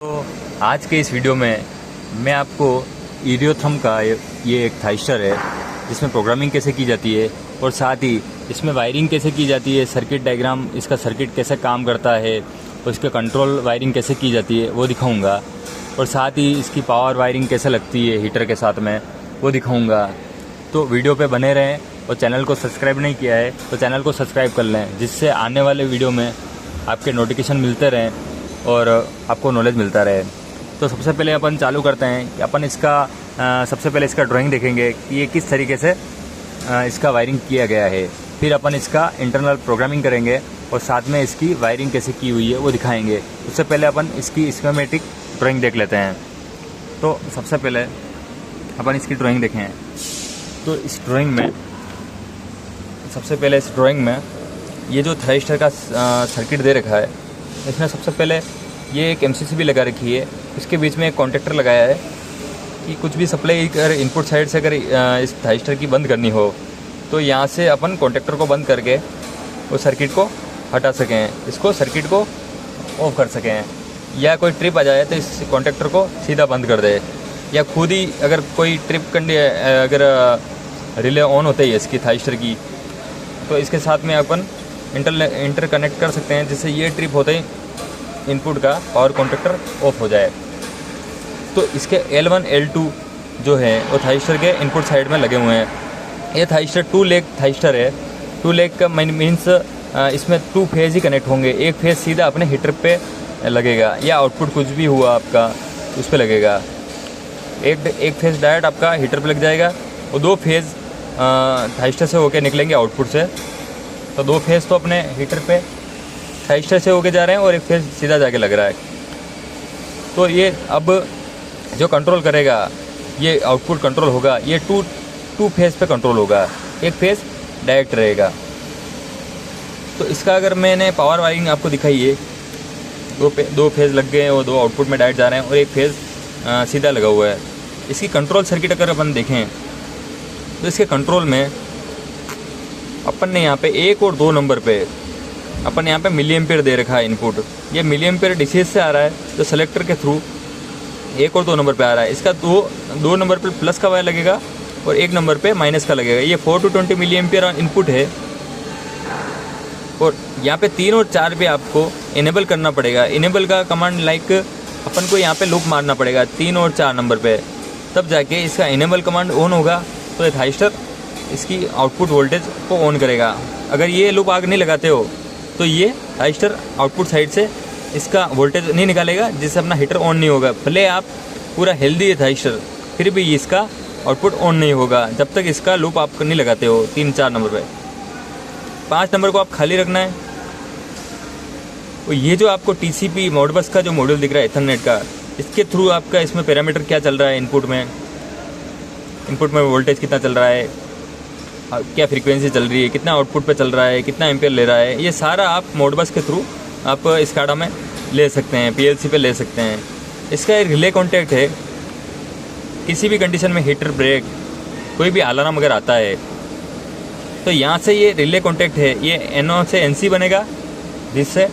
तो आज के इस वीडियो में मैं आपको ईडियोथम का ये एक थाइस्टर है जिसमें प्रोग्रामिंग कैसे की जाती है और साथ ही इसमें वायरिंग कैसे की जाती है, सर्किट डायग्राम, इसका सर्किट कैसे काम करता है और इसके कंट्रोल वायरिंग कैसे की जाती है वो दिखाऊंगा। और साथ ही इसकी पावर वायरिंग कैसे लगती है हीटर के साथ में वो दिखाऊंगा। तो वीडियो पे बने रहें और चैनल को सब्सक्राइब नहीं किया है तो चैनल को सब्सक्राइब कर लें, जिससे आने वाले वीडियो में आपके नोटिफिकेशन मिलते रहें और आपको नॉलेज मिलता रहे। तो सबसे पहले अपन चालू करते हैं कि अपन इसका सबसे पहले इसका ड्राइंग देखेंगे कि ये किस तरीके से इसका वायरिंग किया गया है। फिर अपन इसका इंटरनल प्रोग्रामिंग करेंगे और साथ में इसकी वायरिंग कैसे की हुई है वो दिखाएंगे। उससे पहले अपन इसकी स्कीमेटिक ड्राइंग देख लेते हैं। तो सबसे पहले अपन इसकी ड्राइंग देखें। तो इस ड्राइंग में सबसे पहले इस ड्राइंग में ये जो थाइस्टर का सर्किट दे रखा है, इसमें सबसे पहले ये एक MCC लगा रखी है। इसके बीच में एक कॉन्टेक्टर लगाया है कि कुछ भी सप्लाई अगर इनपुट साइड से अगर इस थाइस्टर की बंद करनी हो तो यहाँ से अपन कॉन्टेक्टर को बंद करके उस सर्किट को हटा सकें, इसको सर्किट को ऑफ कर सकें, या कोई ट्रिप आ जाए तो इस कॉन्टेक्टर को सीधा बंद कर दे, या खुद ही अगर कोई ट्रिप अगर रिले ऑन होते ही इसकी थाइस्टर की तो इसके साथ में अपन इंटर कनेक्ट कर सकते हैं, जिससे ये ट्रिप होते ही इनपुट का पावर कॉन्टेक्टर ऑफ हो जाए। तो इसके L1 L2 जो है वो थाइस्टर के इनपुट साइड में लगे हुए हैं। ये थाइस्टर 2 लेग थाइस्टर है। 2 लेग का मीन्स इसमें 2 फेज ही कनेक्ट होंगे। एक फेज सीधा अपने हीटर पे लगेगा या आउटपुट कुछ भी हुआ आपका उस पर लगेगा। एक फेज डायरेक्ट आपका हीटर पे लग जाएगा और 2 फेज थाइस्टर से होके निकलेंगे आउटपुट से। तो 2 फेज तो अपने हीटर पे थाइस्टर से होके जा रहे हैं और एक फेज सीधा जाके लग रहा है। तो ये अब जो कंट्रोल करेगा, ये आउटपुट कंट्रोल होगा, ये टू फेज पे कंट्रोल होगा, एक फेज डायरेक्ट रहेगा। तो इसका अगर मैंने पावर वायरिंग आपको दिखाई है, 2 फेज लग गए और 2 आउटपुट में डायरेक्ट जा रहे हैं और एक फेज सीधा लगा हुआ है। इसकी कंट्रोल सर्किट अगर अपन देखें तो इसके कंट्रोल में अपन ने यहाँ पे 1 और 2 नंबर पे अपन यहाँ पे मिली एम्पियर दे रखा है इनपुट। ये मिली एम्पियर डीसी से आ रहा है तो सेलेक्टर के थ्रू 1 और 2 नंबर पे आ रहा है। इसका दो नंबर पे प्लस का वायर लगेगा और 1 नंबर पे माइनस का लगेगा। ये 4 to 20 मिली एम्पियर इनपुट है और यहाँ पे 3 और 4 पे आपको इनेबल करना पड़ेगा। इनेबल का कमांड लाइक अपन को यहाँ पे लूप मारना पड़ेगा 3 और 4 नंबर पे, तब जाके इसका इनेबल कमांड ऑन होगा तो ये थाइस्टर इसकी आउटपुट वोल्टेज को ऑन करेगा। अगर ये लूप आग नहीं लगाते हो तो ये थाइस्टर आउटपुट साइड से इसका वोल्टेज नहीं निकालेगा, जिससे अपना हीटर ऑन नहीं होगा। भले आप पूरा हेल्दी है थाइस्टर, फिर भी इसका आउटपुट ऑन नहीं होगा जब तक इसका लूप आप नहीं लगाते हो 3-4 नंबर पे। 5 नंबर को आप खाली रखना है। और ये जो आपको TCP मॉडबस का जो मॉड्यूल दिख रहा है इथरनेट का, इसके थ्रू आपका इसमें पैरामीटर क्या चल रहा है, इनपुट में वोल्टेज कितना चल रहा है, क्या फ्रीक्वेंसी चल रही है, कितना आउटपुट पे चल रहा है, कितना एम्पियर ले रहा है, ये सारा आप मॉडबस के थ्रू आप स्काडा में ले सकते हैं, PLC पे ले सकते हैं। इसका एक रिले कॉन्टैक्ट है। किसी भी कंडीशन में हीटर ब्रेक कोई भी अलार्म अगर आता है तो यहाँ से ये रिले कॉन्टैक्ट है, ये NO से NC बनेगा, जिससे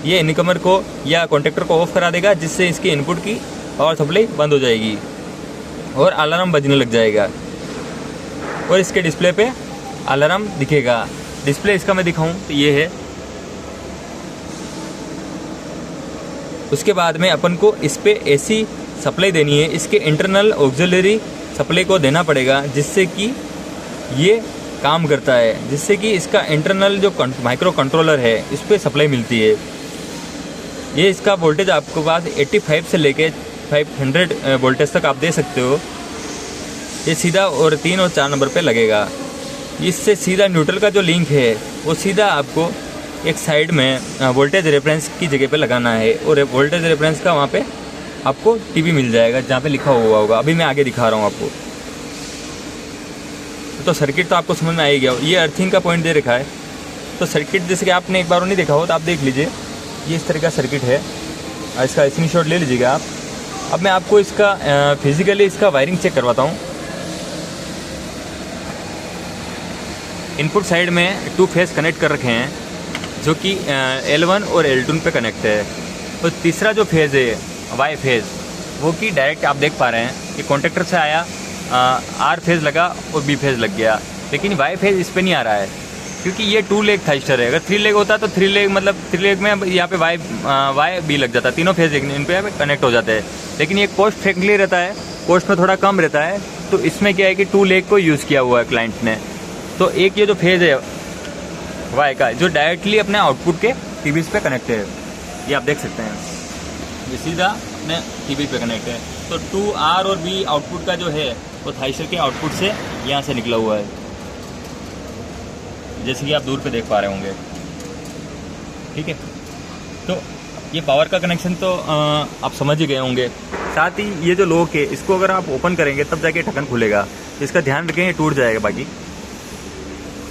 ये इनकमर को या कॉन्टैक्टर को ऑफ करा देगा, जिससे इसकी इनपुट की पावर सप्लाई बंद हो जाएगी और अलार्म बजने लग जाएगा और इसके डिस्प्ले पे अलार्म दिखेगा। डिस्प्ले इसका मैं दिखाऊं तो ये है। उसके बाद में अपन को इस पे AC सप्लाई देनी है, इसके इंटरनल ऑक्सिलरी सप्लाई को देना पड़ेगा, जिससे कि ये काम करता है, जिससे कि इसका इंटरनल जो माइक्रो कंट्रोलर है इस पर सप्लाई मिलती है। ये इसका वोल्टेज आपको पास 85 से लेके 500 वोल्टेज तक आप दे सकते हो। ये सीधा और 3 और 4 नंबर पे लगेगा। इससे सीधा न्यूट्रल का जो लिंक है वो सीधा आपको एक साइड में वोल्टेज रेफरेंस की जगह पे लगाना है और वोल्टेज रेफरेंस का वहाँ पे आपको टीवी मिल जाएगा जहाँ पे लिखा हुआ होगा। अभी मैं आगे दिखा रहा हूँ आपको। तो सर्किट तो आपको समझ में आ ही गया। ये अर्थिंग का पॉइंट दे रखा है। तो सर्किट जैसे कि आपने एक बार नहीं देखा हो तो आप देख लीजिए, ये इस तरह का सर्किट है। इसका स्क्रीनशॉट ले लीजिएगा आप। अब मैं आपको इसका फिजिकली इसका वायरिंग चेक करवाता हूँ। इनपुट साइड में 2 फेज कनेक्ट कर रखे हैं जो कि L1 और L2 पे कनेक्ट है। और तीसरा जो फेज़ है वाई फेज़, वो कि डायरेक्ट आप देख पा रहे हैं कि कॉन्टेक्टर से आया, आर फेज़ लगा और बी फेज़ लग गया, लेकिन वाई फेज़ इस पर नहीं आ रहा है क्योंकि ये 2 लेग थाइस्टर है। अगर 3 लेग होता तो 3 लेग मतलब 3 लेग में यहाँ पे वाई बी लग जाता, तीनों फेज़ इन पे कनेक्ट हो जाते हैं। लेकिन ये कॉस्ट फ्रेंडली रहता है, कॉस्ट में थोड़ा कम रहता है, तो इसमें क्या है कि 2 लेग को यूज़ किया हुआ है क्लाइंट ने। तो एक ये जो फेज़ है वाई का जो डायरेक्टली अपने आउटपुट के टीवीज़ पे कनेक्ट है, ये आप देख सकते हैं, ये सीधा अपने टीवी पे कनेक्ट है। तो 2 आर और बी आउटपुट का जो है वो थाइस्टर के आउटपुट से यहाँ से निकला हुआ है, जैसे कि आप दूर पे देख पा रहे होंगे। ठीक है, तो ये पावर का कनेक्शन तो आप समझ ही गए होंगे। साथ ही ये जो लॉक है इसको अगर आप ओपन करेंगे तब जाके ढक्कन खुलेगा, इसका ध्यान रखें, ये टूट जाएगा। बाकी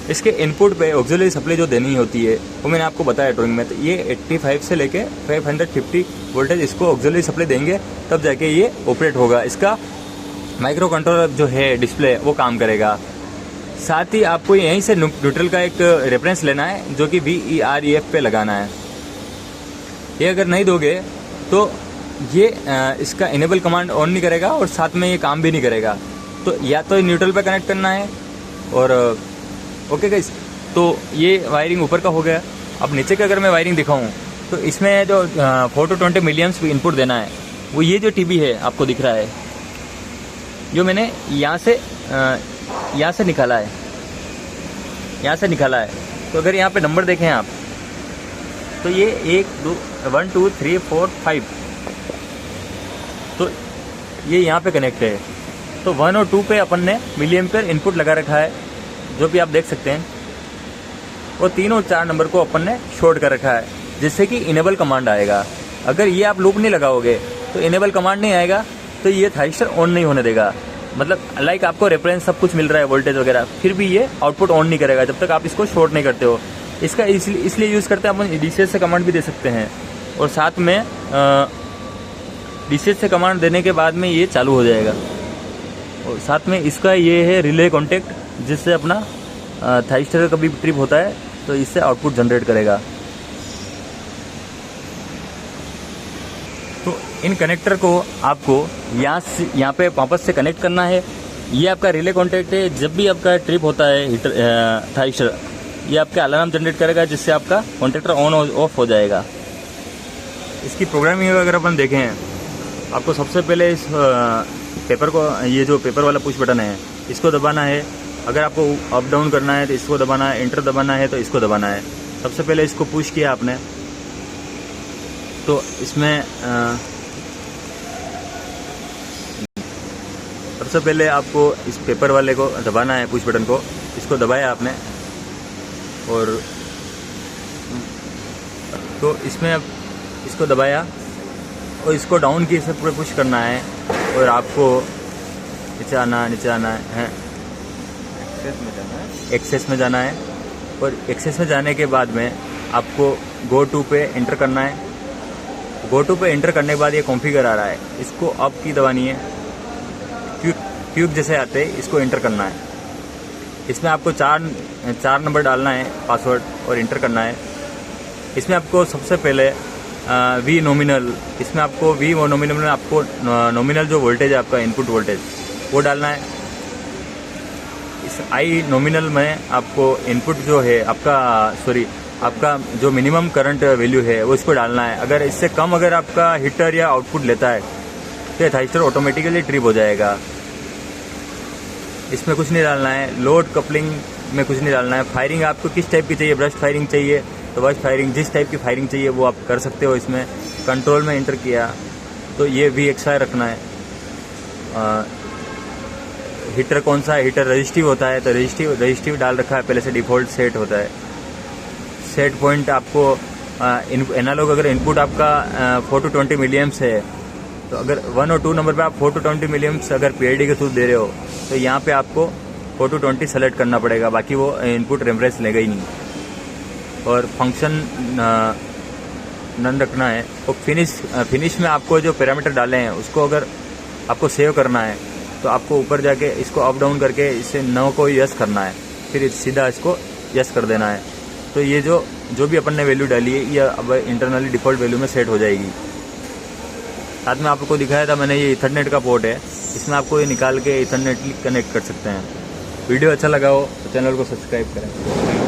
इसके इनपुट पे ऑक्सिलरी सप्लाई जो देनी होती है वो मैंने आपको बताया ड्राइंग में, तो ये 85 से लेके 550 वोल्टेज इसको ऑक्सिलरी सप्लाई देंगे तब जाके ये ऑपरेट होगा। इसका माइक्रो कंट्रोलर जो है डिस्प्ले वो काम करेगा। साथ ही आपको यहीं से न्यूट्रल का एक रेफरेंस लेना है जो कि VEREF पे लगाना है। ये अगर नहीं दोगे तो ये इसका इनेबल कमांड ऑन नहीं करेगा और साथ में ये काम भी नहीं करेगा। तो या तो न्यूट्रल पे कनेक्ट करना है और ओके गाइस, तो ये वायरिंग ऊपर का हो गया। अब नीचे का अगर मैं वायरिंग दिखाऊं तो इसमें जो 420 मिलियम्स इनपुट देना है, वो ये जो टीवी है आपको दिख रहा है, जो मैंने यहाँ से निकाला है, यहाँ से निकाला है। तो अगर यहाँ पे नंबर देखें आप तो ये 1 2 3 4 5, तो ये यहाँ पे कनेक्ट है। तो 1 और 2 पे अपन ने मिली एम्पियर इनपुट लगा रखा है, जो भी आप देख सकते हैं। और 3 और 4 नंबर को अपन ने शॉर्ट कर रखा है, जिससे कि इनेबल कमांड आएगा। अगर ये आप लूप नहीं लगाओगे तो इनेबल कमांड नहीं आएगा, तो ये थाइस्टर ऑन नहीं होने देगा। मतलब लाइक आपको रेफरेंस सब कुछ मिल रहा है, वोल्टेज वगैरह, फिर भी ये आउटपुट ऑन नहीं करेगा जब तक आप इसको शॉर्ट नहीं करते हो। इसका इसलिए यूज़ करते हैं अपन, DCS से कमांड भी दे सकते हैं, और साथ में DCS से कमांड देने के बाद में ये चालू हो जाएगा। और साथ में इसका ये है रिले कॉन्टेक्ट, जिससे अपना थाइस्टर का कभी ट्रिप होता है तो इससे आउटपुट जनरेट करेगा। तो इन कनेक्टर को आपको यहाँ पे वापस से कनेक्ट करना है। ये आपका रिले कॉन्टेक्ट है, जब भी आपका ट्रिप होता है हीटर थाइस्टर, ये आपका अलार्म जनरेट करेगा, जिससे आपका कॉन्टेक्टर ऑन ऑफ हो जाएगा। इसकी प्रोग्रामिंग अगर अपन देखें, आपको सबसे पहले इस पेपर को, ये जो पेपर वाला पुश बटन है, इसको दबाना है। अगर आपको अप डाउन करना है तो इसको दबाना है, एंटर दबाना है तो इसको दबाना है। सबसे पहले इसको पुश किया आपने तो इसमें सबसे पहले आपको इस पेपर वाले को दबाना है, पुश बटन को, इसको दबाया आपने। और तो इसमें अब इसको दबाया और इसको डाउन की से पूरे पुश करना है, और आपको नीचे आना है, एक्सेस में जाना है। और एक्सेस में जाने के बाद में आपको गो टू पे एंटर करना है। गो टू पे एंटर करने के बाद ये कॉन्फ़िगर आ रहा है, इसको अप की दबानी है, क्यूब जैसे आते हैं, इसको एंटर करना है। इसमें आपको चार नंबर डालना है पासवर्ड और एंटर करना है। इसमें आपको सबसे पहले वी नॉमिनल, इसमें आपको वी नॉमिनल में आपको नॉमिनल जो वोल्टेज है आपका इनपुट वोल्टेज वो डालना है। इस आई नॉमिनल में आपको इनपुट जो है आपका जो मिनिमम करंट वैल्यू है वो इसको डालना है। अगर इससे कम अगर आपका हीटर या आउटपुट लेता है तो थाइस्टर ऑटोमेटिकली ट्रिप हो जाएगा। इसमें कुछ नहीं डालना है, लोड कपलिंग में कुछ नहीं डालना है। फायरिंग आपको किस टाइप की चाहिए, ब्रश फायरिंग चाहिए तो ब्रश फायरिंग, जिस टाइप की फायरिंग चाहिए वो आप कर सकते हो। इसमें कंट्रोल में एंटर किया तो ये VXI रखना है। हीटर कौन सा है, हीटर रजिस्टिव होता है तो रजिस्टिव डाल रखा है पहले से, डिफ़ॉल्ट सेट होता है। सेट पॉइंट आपको एनालॉग, अगर इनपुट आपका 4 to 20 मिलियम्स है तो अगर 1 और 2 नंबर पे आप 4 to 20 मिलियम्स अगर PID के थ्रू दे रहे हो तो यहाँ पे आपको 4 to 20 सेलेक्ट करना पड़ेगा, बाकी वो इनपुट रेफरेंस लेगा ही नहीं। और फंक्शन नन रखना है। और फिनिश में आपको जो पैरामीटर डाले हैं उसको अगर आपको सेव करना है तो आपको ऊपर जाके इसको अप डाउन करके इससे 9 को यस करना है, फिर सीधा इसको यस कर देना है। तो ये जो भी अपन ने वैल्यू डाली है ये अब इंटरनली डिफ़ॉल्ट वैल्यू में सेट हो जाएगी। साथ में आपको दिखाया था मैंने, ये ईथरनेट का पोर्ट है, इसमें आपको ये निकाल के ईथरनेट कनेक्ट कर सकते हैं। वीडियो अच्छा लगा हो तो चैनल को सब्सक्राइब करें।